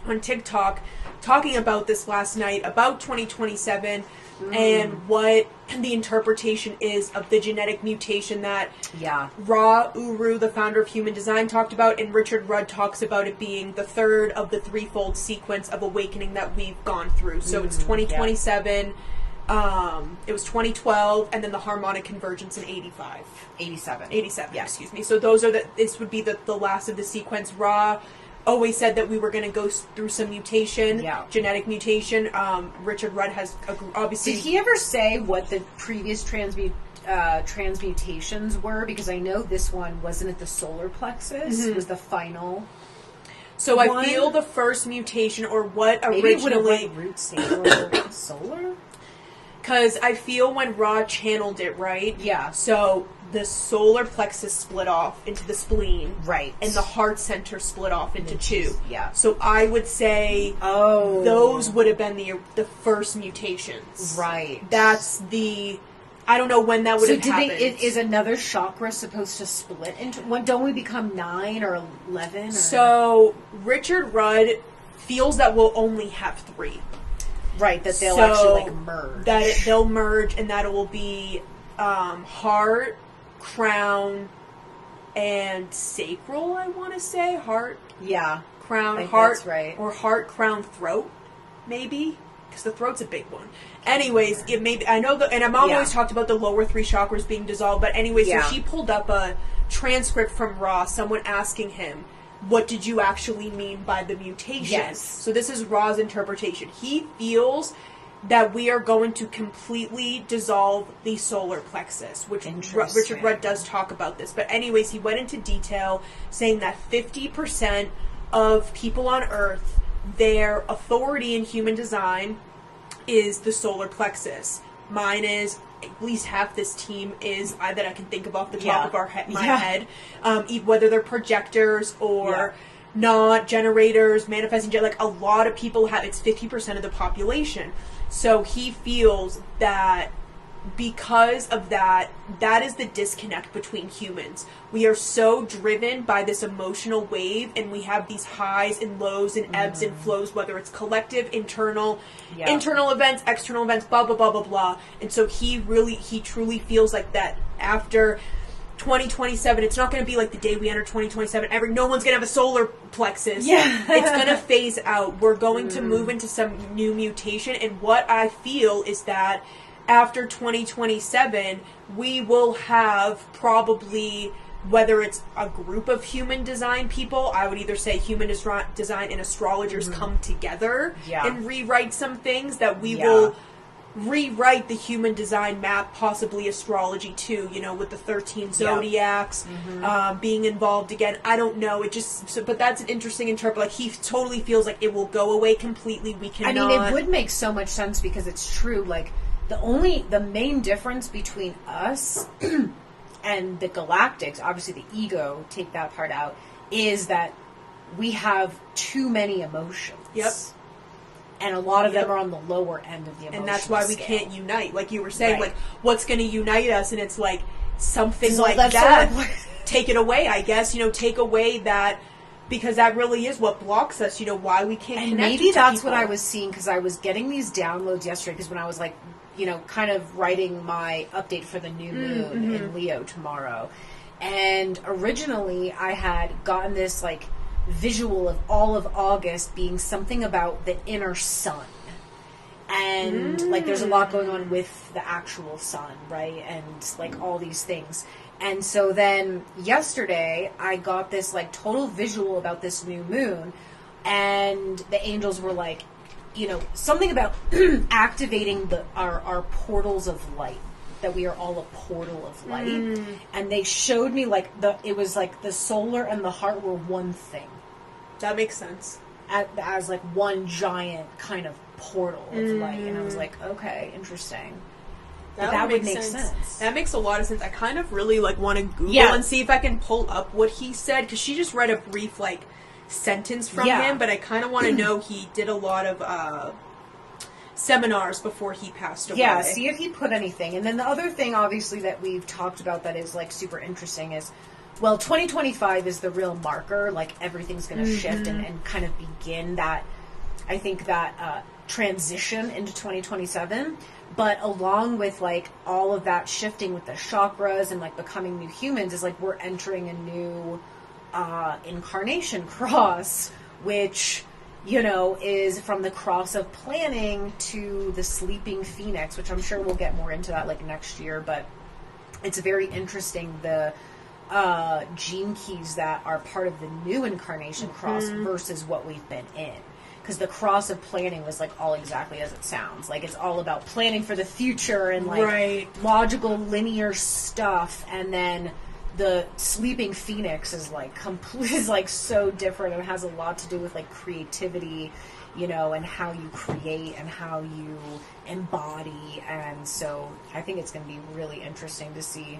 on TikTok talking about this last night, about 2027 and what the interpretation is of the genetic mutation that Ra Uru, the founder of human design, talked about, and Richard Rudd talks about it being the third of the threefold sequence of awakening that we've gone through. So it's 2027, it was 2012, and then the harmonic convergence in 87, excuse me. So those are this would be the last of the sequence. Ra always said that we were going to go through some mutation, genetic mutation. Richard Rudd has obviously... Did he ever say what the previous transmutations were? Because I know this one, wasn't it the solar plexus? Was the final... So I feel the first mutation, or what maybe originally... Maybe it would have root solar? Because I feel when Ra channeled it, right? Yeah. So the solar plexus split off into the spleen. Right. And the heart center split off into two. Yeah. So I would say those would have been the first mutations. Right. That's the... I don't know when that would have happened. Is another chakra supposed to split into... When don't we become 9 or 11? Or? So Richard Rudd feels that we'll only have 3. Right, that they'll actually merge. They'll merge, and that it will be heart, crown, and sacral, I want to say. Heart, crown, heart, that's right. Or heart, crown, throat, maybe, because the throat's a big one. Anyways, it may be, I know and I'm always talked about the lower 3 chakras being dissolved, but anyway, so she pulled up a transcript from Ra, someone asking him, what did you actually mean by the mutation? Yes. So this is Ra's interpretation. He feels that we are going to completely dissolve the solar plexus, which Richard Rudd does talk about this. But anyways, he went into detail saying that 50% of people on Earth, their authority in human design is the solar plexus. Mine is... At least half this team is that I can think of off the top of my head. Whether they're projectors or not, generators, manifesting, like a lot of people have, it's 50% of the population. So he feels that because of that is the disconnect between humans. We are so driven by this emotional wave, and we have these highs and lows and ebbs and flows, whether it's collective, internal events, external events, blah, blah, blah, blah, blah. And so he truly feels like that after 2027, it's not going to be like the day we enter 2027, no one's going to have a solar plexus. It's going to phase out. We're going to move into some new mutation, and what I feel is that after 2027, we will have probably, whether it's a group of human design people, I would either say human design and astrologers come together and rewrite some things, that we will rewrite the human design map, possibly astrology too, with the 13 zodiacs being involved again. I don't know. But that's an interesting interpret. Like, he totally feels like it will go away completely. We cannot. I mean, it would make so much sense because it's true. Like, the main difference between us and the galactics, obviously the ego, take that part out, is that we have too many emotions. Yep. And a lot of them are on the lower end of the emotional And that's why we scale. can't unite. Like you were saying, like, what's going to unite us? And it's like something like that. Take it away, I guess. Take away that, because that really is what blocks us, why we can't connect. And maybe that's what I was seeing, because I was getting these downloads yesterday, because when I was like, kind of writing my update for the new moon in Leo tomorrow. And originally I had gotten this like visual of all of August being something about the inner sun. And like there's a lot going on with the actual sun, right? And like all these things. And so then yesterday I got this like total visual about this new moon, and the angels were like, something about activating our portals of light, that we are all a portal of light. And they showed me like it was like the solar and the heart were one thing. That makes sense. As like one giant kind of portal of light. And I was like, okay, interesting. That would make sense. That makes a lot of sense. I kind of really like want to Google and see if I can pull up what he said, because she just read a brief like sentence from him, but I kind of want to know. He did a lot of seminars before he passed away. Yeah, see if he put anything. And then the other thing, obviously, that we've talked about that is like super interesting is Well, 2025 is the real marker. Like, everything's going to shift and kind of begin that, I think, that transition into 2027. But along with, like, all of that shifting with the chakras and, like, becoming new humans is, like, we're entering a new incarnation cross, which, you know, is from the cross of planning to the sleeping phoenix, which I'm sure we'll get more into that, like, next year. But it's very interesting, the gene keys that are part of the new incarnation cross versus what we've been in. Because the cross of planning was, like, all exactly as it sounds. Like, it's all about planning for the future and, like, logical, linear stuff. And then the sleeping phoenix is, like, is, like, so different. It has a lot to do with, like, creativity, you know, and how you create and how you embody. And so I think it's going to be really interesting to see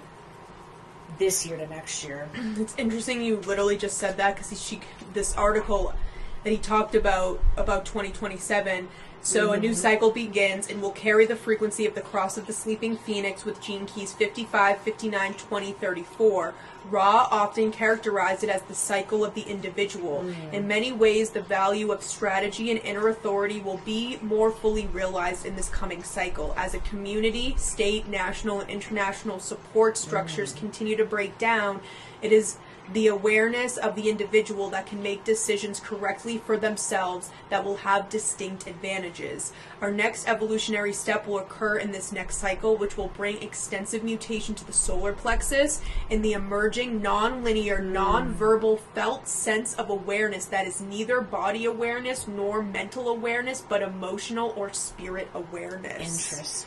this year to next year. It's interesting you literally just said that, because this article that he talked about 2027. So a new cycle begins and will carry the frequency of the cross of the sleeping phoenix with gene keys 55, 59, 20, 34. Ra often characterized it as the cycle of the individual. In many ways, the value of strategy and inner authority will be more fully realized in this coming cycle. As a community, state, national, and international support structures continue to break down, it is the awareness of the individual that can make decisions correctly for themselves that will have distinct advantages. Our next evolutionary step will occur in this next cycle, which will bring extensive mutation to the solar plexus in the emerging non-linear, non-verbal felt sense of awareness that is neither body awareness nor mental awareness, but emotional or spirit awareness.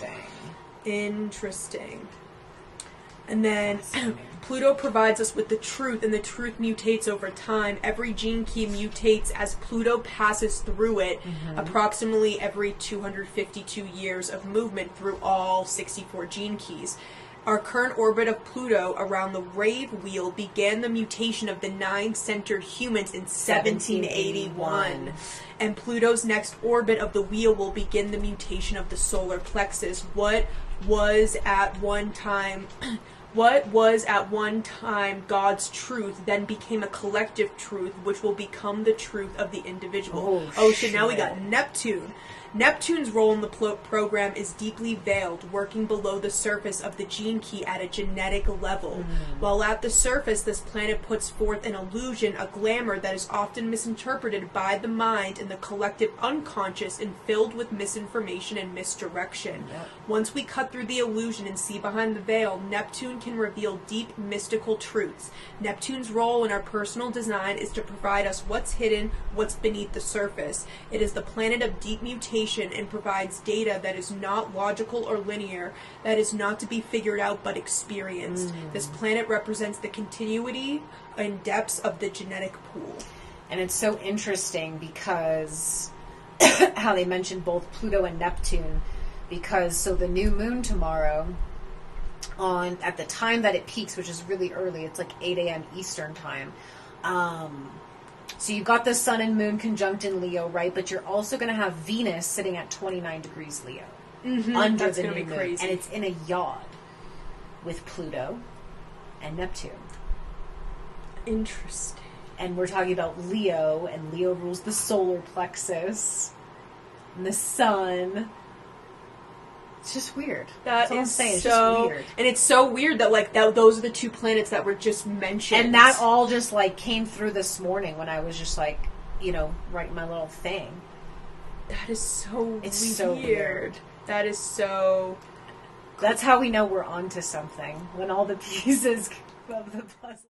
Interesting. And then Pluto provides us with the truth, and the truth mutates over time. Every gene key mutates as Pluto passes through it, approximately every 252 years of movement through all 64 gene keys. Our current orbit of Pluto around the Rave Wheel began the mutation of the 9-centered humans in 1781. And Pluto's next orbit of the wheel will begin the mutation of the solar plexus. What was at one time God's truth then became a collective truth, which will become the truth of the individual. Oh shit, now we got Neptune. Neptune's role in the program is deeply veiled, working below the surface of the gene key at a genetic level. While at the surface, this planet puts forth an illusion, a glamour that is often misinterpreted by the mind and the collective unconscious and filled with misinformation and misdirection. Once we cut through the illusion and see behind the veil, Neptune can reveal deep mystical truths. Neptune's role in our personal design is to provide us what's hidden, what's beneath the surface. It is the planet of deep mutation and provides data that is not logical or linear, that is not to be figured out but experienced. This planet represents the continuity and depths of the genetic pool. And it's so interesting because how they mentioned both Pluto and Neptune, because so the new moon tomorrow, at the time that it peaks, which is really early, it's like 8 a.m. Eastern time. So you've got the sun and moon conjunct in Leo, right? But you're also going to have Venus sitting at 29 degrees Leo under the new moon. Crazy. And it's in a yod with Pluto and Neptune. Interesting. And we're talking about Leo, and Leo rules the solar plexus and the sun. It's just weird. That's all I'm saying. It's just weird. And it's so weird that, like, those are the two planets that were just mentioned. And that all just, like, came through this morning when I was just, like, you know, writing my little thing. That is so it's weird. So weird. That is so... That's how we know we're onto something. When all the pieces of the puzzle...